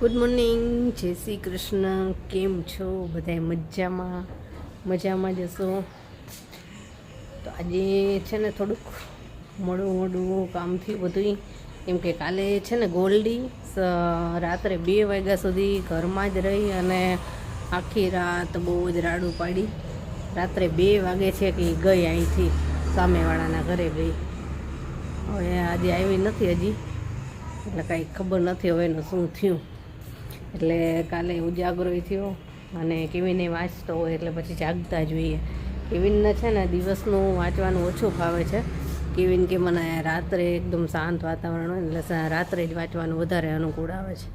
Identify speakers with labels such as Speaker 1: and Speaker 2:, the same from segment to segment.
Speaker 1: Good morning, જય શ્રી કૃષ્ણ. કેમ છો બધા? મજામાં જશો. તો આજે છે ને થોડુંક મોડું કામ થયું બધું, કેમ કે કાલે છે ને ગોલ્ડી રાત્રે 2 વાગ્યા સુધી ઘરમાં જ રહી અને આખી રાત બહુ જ રાડું પાડી. રાત્રે 2 વાગે છે કે ગઈ અહીંથી સામેવાળાના ઘરે ગઈ. હવે આજે આવી નથી હજી, એટલે કાંઈ ખબર નથી હવે એનું શું થયું. એટલે કાલે ઉજાગરો થયો અને કેવીને વાંચતો હોય એટલે પછી જાગતા જોઈએ. કેવિનને છે ને દિવસનું વાંચવાનું ઓછું ફાવે છે. કેવિન કે મને રાત્રે એકદમ શાંત વાતાવરણ હોય એટલે રાત્રે જ વાંચવાનું વધારે અનુકૂળ આવે છે.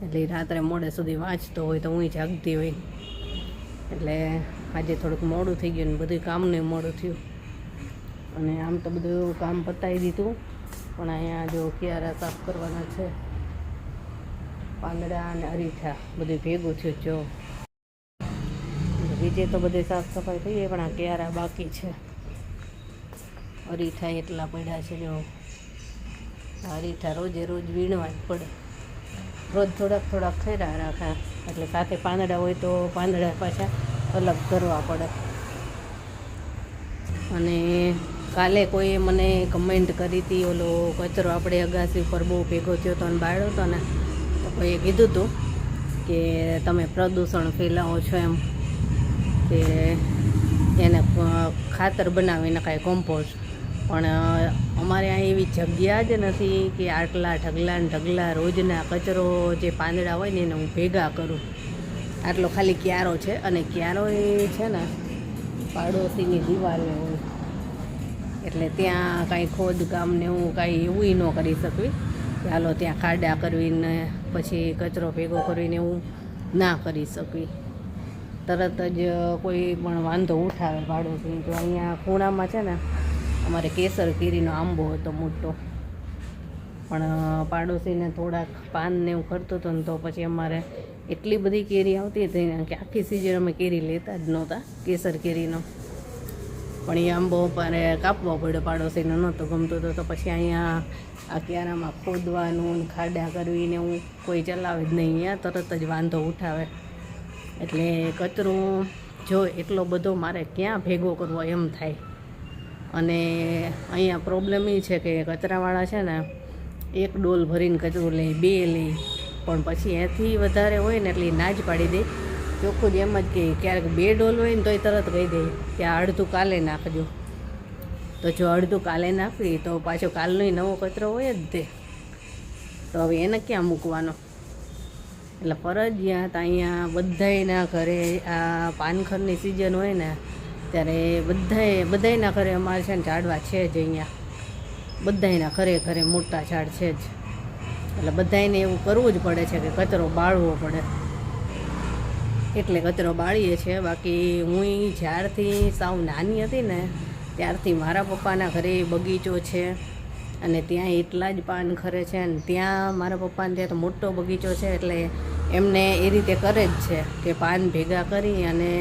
Speaker 1: એટલે રાત્રે મોડે સુધી વાંચતો હોય તો હું જાગતી હોય. એટલે આજે થોડુંક મોડું થઈ ગયું ને બધું કામનું મોડું થયું. અને આમ તો બધું કામ પતાવી દીધું, પણ અહીંયા જો ક્યારા સાફ કરવાના છે. પાંદડા અને અરીઠા બધું ભેગું થયું. જો બીજે તો બધી સાફ સફાઈ થઈ ગઈ, પણ આ ક્યારા બાકી છે. અરીઠા એટલા પડ્યા છે. જો અરીઠા રોજે રોજ વીણવા જ પડે. રોજ થોડાક ખેરા રાખા, એટલે સાથે પાંદડા હોય તો પાંદડા પાછા અલગ કરવા પડે. અને કાલે કોઈએ મને કમેન્ટ કરી હતી, ઓલો કચરો આપણે અગાસી ઉપર બહુ ભેગો થયો હતો અને બાળ્યો હતો ને, તો કોઈએ કીધું હતું કે તમે પ્રદૂષણ ફેલાવો છો, એમ કે એને ખાતર બનાવીને કાંઈ કમ્પોસ્ટ. પણ અમારે અહીં એવી જગ્યા જ નથી કે આટલા ઢગલા રોજના કચરો જે પાંદડા હોય ને એને હું ભેગા કરું. આટલો ખાલી ક્યારો છે, અને ક્યારો એ છે ને પાડોશીની દિવાલે હોય, એટલે ત્યાં કાંઈ ખોદકામ ને એવું કાંઈ એવું ન કરી શકવી કે હાલો ત્યાં ખાડા કરવીને પછી કચરો ભેગો કરીને એવું ના કરી શકવી. તરત જ કોઈ પણ વાંધો ઉઠાવે પાડોશી. તો અહીંયા ખૂણામાં છે ને અમારે કેસર કેરીનો આંબો હતો મોટો, પણ પાડોશીને થોડાક પાન ને એવું કરતું હતું ને તો પછી અમારે એટલી બધી કેરી આવતી હતી કે આખી સિઝન અમે કેરી લેતા જ નહોતા કેસર કેરીનો. પણ એ આંબો પર કાપવો પડ્યો, પાડોશીને નહોતો ગમતું તો પછી અહીંયા આ ક્યારામાં ખોદવાનું ખાડા કરવીને હું કોઈ ચલાવે જ નહીં. અહીંયા તરત જ વાંધો ઉઠાવે. એટલે કચરો જો એટલો બધો મારે ક્યાં ભેગો કરવો એમ થાય. અને અહીંયા પ્રોબ્લેમ એ છે કે કચરાવાળા છે ને 1 ડોલ ભરીને કચરો લે, 2 લે, પણ પછી એથી વધારે હોય ને એટલે ના જ પાડી દે. ચોખ્ખું જ એમ જ કે ક્યારેક 2 ડોલ હોય ને તોય તરત કહી દે કે આ અડધું કાલે નાખજો. તો જો અડધું કાલે નાખવી તો પાછો કાલનો નવો કચરો હોય જ તે, તો હવે એને ક્યાં મૂકવાનો? એટલે ફરજિયાત અહીંયા બધાયના ઘરે આ પાનખરની સિઝન હોય ને ત્યારે બધાયના ઘરે અમારે છે ને ઝાડવા છે જ. અહીંયા બધાયના ઘરે મોટા ઝાડ છે જ. એટલે બધાયને એવું કરવું જ પડે છે કે કચરો બાળવો પડે, એટલે કચરો બાળીએ છીએ. બાકી હું જ્યારથી સાવ નાની હતી ને ત્યારથી મારા પપ્પાના ઘરે બગીચો છે, અને ત્યાં એટલા જ પાન ખરે છે. અને ત્યાં મારા પપ્પાને ત્યાં તો મોટો બગીચો છે, એટલે એમને એ રીતે કરે જ છે કે પાન ભેગા કરી અને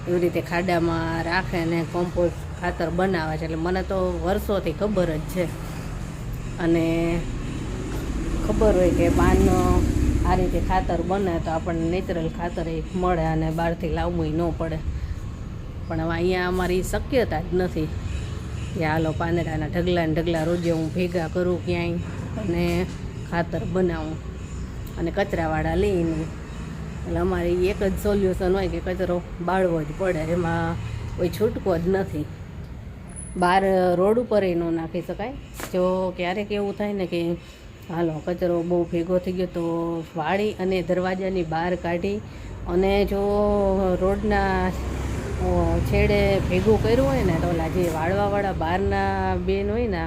Speaker 1: એવી રીતે ખાડામાં રાખે અને કમ્પોસ્ટ ખાતર બનાવે છે. એટલે મને તો વર્ષોથી ખબર જ છે, અને ખબર હોય કે પાન આ રીતે ખાતર બને તો આપણને નેચરલ ખાતર એ મળે અને બહારથી લાવવું ન પડે. પણ હવે અહીંયા અમારી શક્યતા જ નથી કે હાલો પાંદડાના ઢગલા રોજે હું ભેગા કરું ક્યાંય અને ખાતર બનાવું અને કચરાવાળા લઈને. એટલે અમારે એક જ સોલ્યુશન હોય કે કચરો બાળવો જ પડે, એમાં કોઈ છૂટકો જ નથી. બહાર રોડ ઉપર ન નાખી શકાય. જો ક્યારેક એવું થાય ને કે હાલો કચરો બહુ ભેગો થઈ ગયો તો વાળી અને દરવાજાની બહાર કાઢી, અને જો રોડના છેડે ભેગું કર્યું હોય ને તો ઓલા જે વાળવાવાળા બહારના બેન હોય ને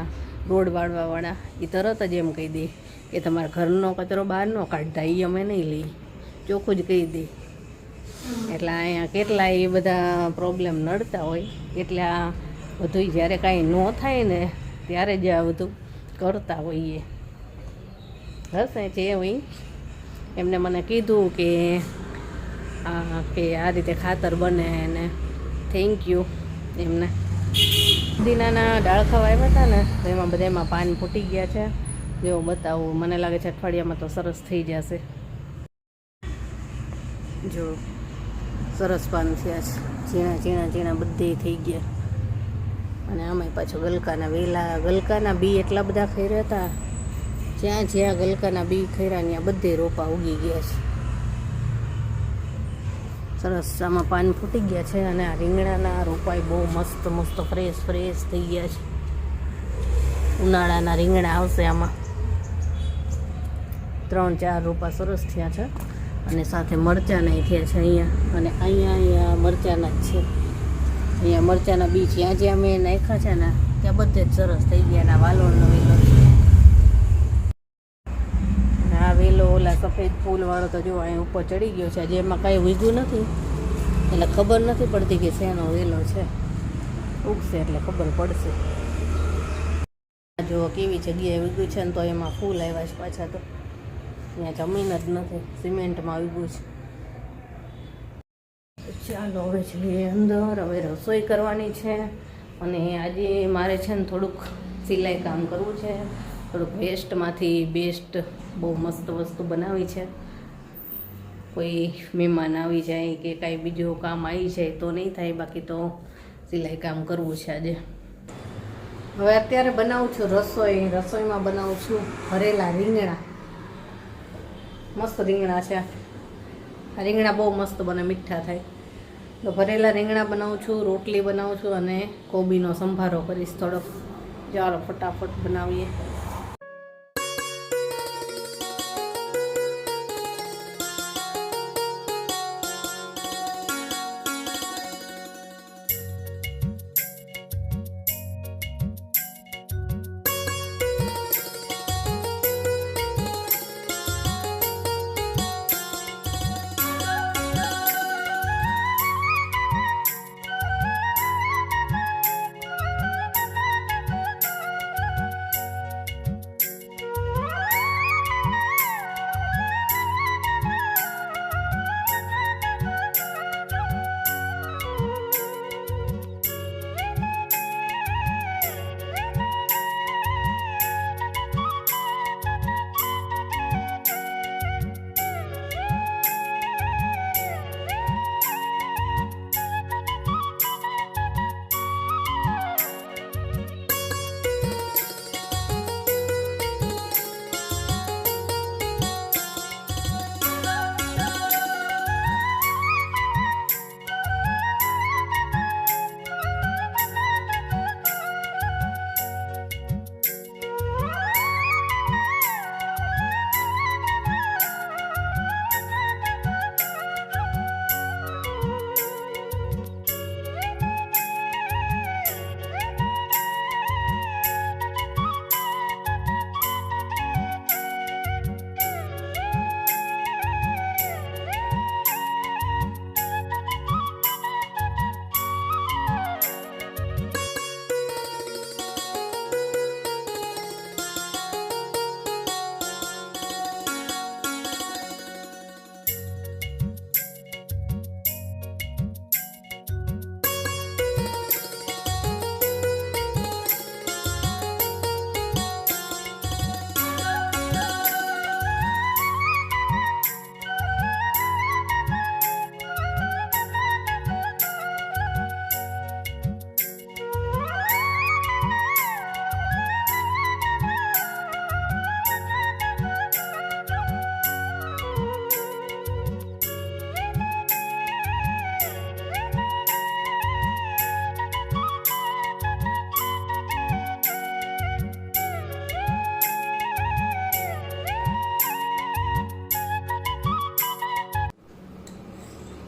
Speaker 1: રોડ વાળવાવાળા, એ તરત જ એમ કહી દે કે તમારા ઘરનો કચરો બહાર ન કાઢતા, એ અમે નહીં લઈ, ચોખ્ખું જ કહી દે. એટલે અહીંયા કેટલા એ બધા પ્રોબ્લેમ નડતા હોય. એટલે આ બધું જ્યારે કાંઈ ન થાય ને ત્યારે જ આ બધું કરતા હોઈએ. હશે જે હોય એમને મને કીધું કે આ રીતે ખાતર બને, ને થેન્ક યુ એમને. પુદીનાના ડાળખાવ આવ્યા હતા ને તો એમાં બધામાં પાન ફૂટી ગયા છે. જેવું બતાવું, મને લાગે છે અઠવાડિયામાં તો સરસ થઈ જશે. જો સરસ પાન થયા છે, ઝીણા ઝીણા ઝીણા બધે થઈ ગયા. અને આમાંય પાછો ગલકાના વેલા, ગલકાના બી એટલા બધા ખર્યા હતા. જ્યાં જ્યાં ગલકાના બી ખર્યા ત્યાં બધે રોપા ઉગી ગયા છે. સરસ આમાં પાન ફૂટી ગયા છે. અને આ રીંગણાના રોપાય બહુ મસ્ત મસ્ત ફ્રેશ ફ્રેશ થઈ ગયા છે. ઉનાળાના રીંગણા આવશે આમાં. 3-4 રોપા સરસ થયા છે. અને સાથે મરચાંના થયા છે અહીંયા. અને અહીંયા મરચાંના જ છે. અહીંયા મરચાંના બી જ્યાં જ્યાં મેં નાખ્યા છે ને ત્યાં બધે જ સરસ થઈ ગયા. ના વાલોળનો વેલો છે. અને આ વેલો ઓલા સફેદ ફૂલવાળો તો જો અહીં ઉપર ચડી ગયો છે. હજી એમાં કાંઈ ઉગ્યું નથી એટલે ખબર નથી પડતી કે શેનો વેલો છે. ઉગશે એટલે ખબર પડશે. જો કેવી જગ્યાએ ઉગ્યું છે ને તો એમાં ફૂલ આવ્યા છે પાછા. તો અહીંયા જમીન જ નથી, સિમેન્ટમાં ઉગ્યું છે. ચાલો હવે જઈએ અંદર. હવે રસોઈ કરવાની છે. અને આજે મારે છે ને થોડુંક સિલાઈ કામ કરવું છે. થોડુંક વેસ્ટમાંથી બેસ્ટ બહુ મસ્ત વસ્તુ બનાવી છે. કોઈ મહેમાન આવી જાય કે કાંઈ બીજું કામ આવી જાય તો નહીં થાય, બાકી તો સિલાઈ કામ કરવું છે આજે. હવે અત્યારે બનાવું છું રસોઈ. રસોઈમાં બનાવું છું ભરેલા રીંગણા. મસ્ત રીંગણા છે. આ રીંગણા બહુ મસ્ત બને, મીઠા થાય. તો ભરેલા રીંગણા બનાવું છું, રોટલી બનાવું છું અને કોબીનો સંભારો કરીશ થોડોક. ચાલો ફટાફટ બનાવીએ.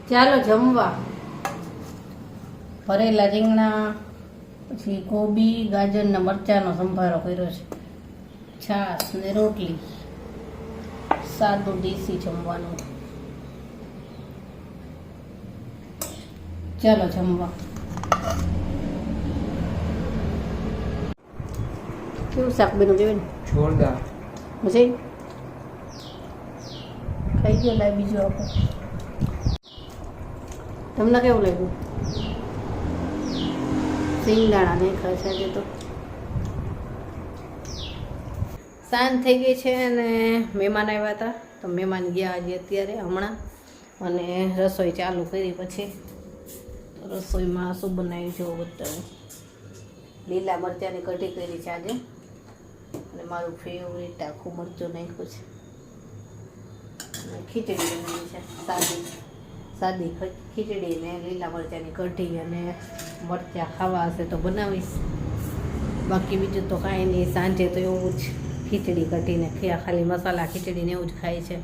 Speaker 1: ચાલો જમવા. ભરેલા રીંગણા, પછી કોબી, ગાજર ને મરચાંનો સંભારો કર્યો છે. છાશ ને રોટલી. સાદું દેશી જમવાનું. ચાલો જમવા. કેવું શાક બન્યું કેવું?
Speaker 2: જોરદાર.
Speaker 1: મજા ખાઈ ગયો. લાય બીજું આપણે. તમને કેવું લાગ્યું? સિંગદાણા નહીં ખાય છે આજે તો. સાંજ થઈ ગઈ છે અને મહેમાન આવ્યા હતા તો મહેમાન ગયા આજે અત્યારે હમણાં. અને રસોઈ ચાલુ કરી પછી તો રસોઈમાં શું બનાવ્યું જો બતાવું. લીલા મરચાંની કઢી કરી છે આજે, અને મારું ફેવરેટ આખું મરચું નાખ્યું છે. અને ખીચડી બનાવી છે, સાદી ખીચડી ને લીલા મરચાંની કઢી, અને મરચાં ખાવા હશે તો બનાવીશ, બાકી બીજું તો કાંઈ નહીં. સાંજે તો એવું જ ખીચડી કઢીને ખાલી મસાલા ખીચડીને એવું જ ખાય છે.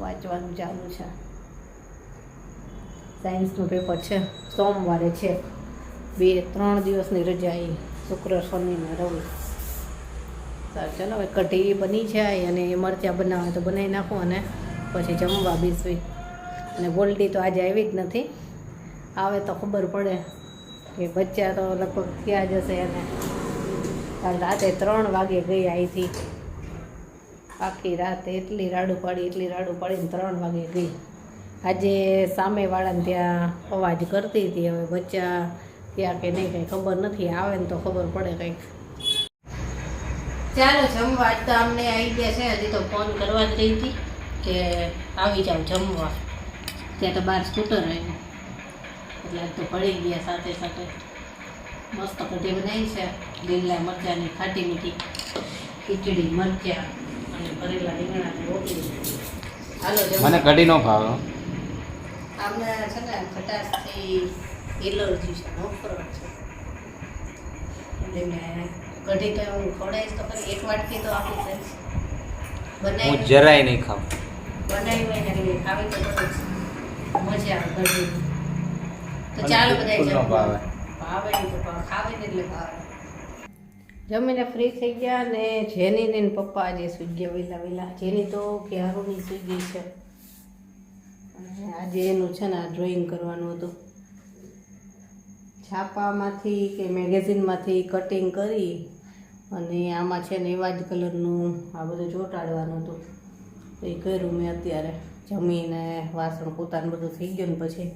Speaker 1: વાંચવાનું ચાલુ છે. સાયન્સનું પેપર છે, સોમવારે છે. 2-3 દિવસની રજા એ, શુક્ર શનિ ને રવિ. સારું ચાલો, હવે કઢી બની જાય અને મરચાં બનાવે તો બનાવી નાખું, અને પછી જમવા બેસવી. અને ગોલ્ડી તો આજે આવી જ નથી. આવે તો ખબર પડે કે બચ્ચા તો લગભગ થયા જ હશે. અને કાલ રાતે 3 વાગે ગઈ અહીંથી. આખી રાત એટલી રાડું પાડીને 3 વાગે ગઈ. આજે સામેવાળાને ત્યાં અવાજ કરતી હતી. હવે બચ્ચા ત્યાં કે નહીં કંઈ ખબર નથી, આવે ને તો ખબર પડે કંઈક. ચાલો જમવા. તો અમને આવી ગયા છે. હજી તો ફોન કરવા જ રહી હતી કે આવી જાવ જમવા. ત્યાં તો બહાર સ્કૂટર આવ્યું એટલે તો પડી ગયા સાથે સાથે. મસ્ત કઢી બનાવી છે, લીલા મરચાંની ખાટી મીઠી ખીચડી, મરચાં અને ભરેલા રીંગણાની રોટલી. હાલો
Speaker 2: મને કઢી નો ભાવે.
Speaker 1: આમને છે ને ખટાશથી એલર્જી છે, નફરત છે, એટલે મેં કઢી તો હું ખવડાવીશ તો ખરી, 1 વાટકી તો આપી દઈશ.
Speaker 2: હું જરાય નહીં ખાઉં.
Speaker 1: બનાવી હોય ને એટલે ખાવી તો પડે જ. મજા આવે કઢી. તો ચાલો બધા
Speaker 2: ભાવે
Speaker 1: નહીં તો ખાવે ને એટલે ભાવે. જમીને ફ્રી થઈ ગયા. ને જેની ને પપ્પા આજે સૂઈ ગયા વહેલા. જેની તો ક્યારોની સૂઈ ગઈ છે. અને આજે એનું છે ને આ ડ્રોઈંગ કરવાનું હતું. છાપામાંથી કે મેગેઝિનમાંથી કટિંગ કરી અને આમાં છે ને એવા જ કલરનું આ બધું ચોંટાડવાનું હતું. તો એ કર્યું મેં અત્યારે. જમીને વાસણ પોતાનું બધું થઈ ગયું ને પછી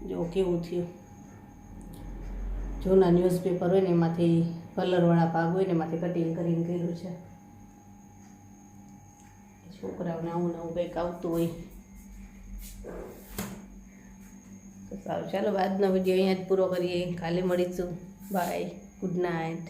Speaker 1: જો કેવું થયું. જૂના ન્યૂઝપેપર હોય ને એમાંથી કલરવાળા ભાગ હોય ને એમાંથી કટિંગ કરીને કર્યું છે. છોકરાઓને આવું નવું કંઈક આવતું હોય. તો સારું ચાલો, આજનો વિડીયો અહીંયા જ પૂરો કરીએ. કાલે મળીશું. Bye, good night.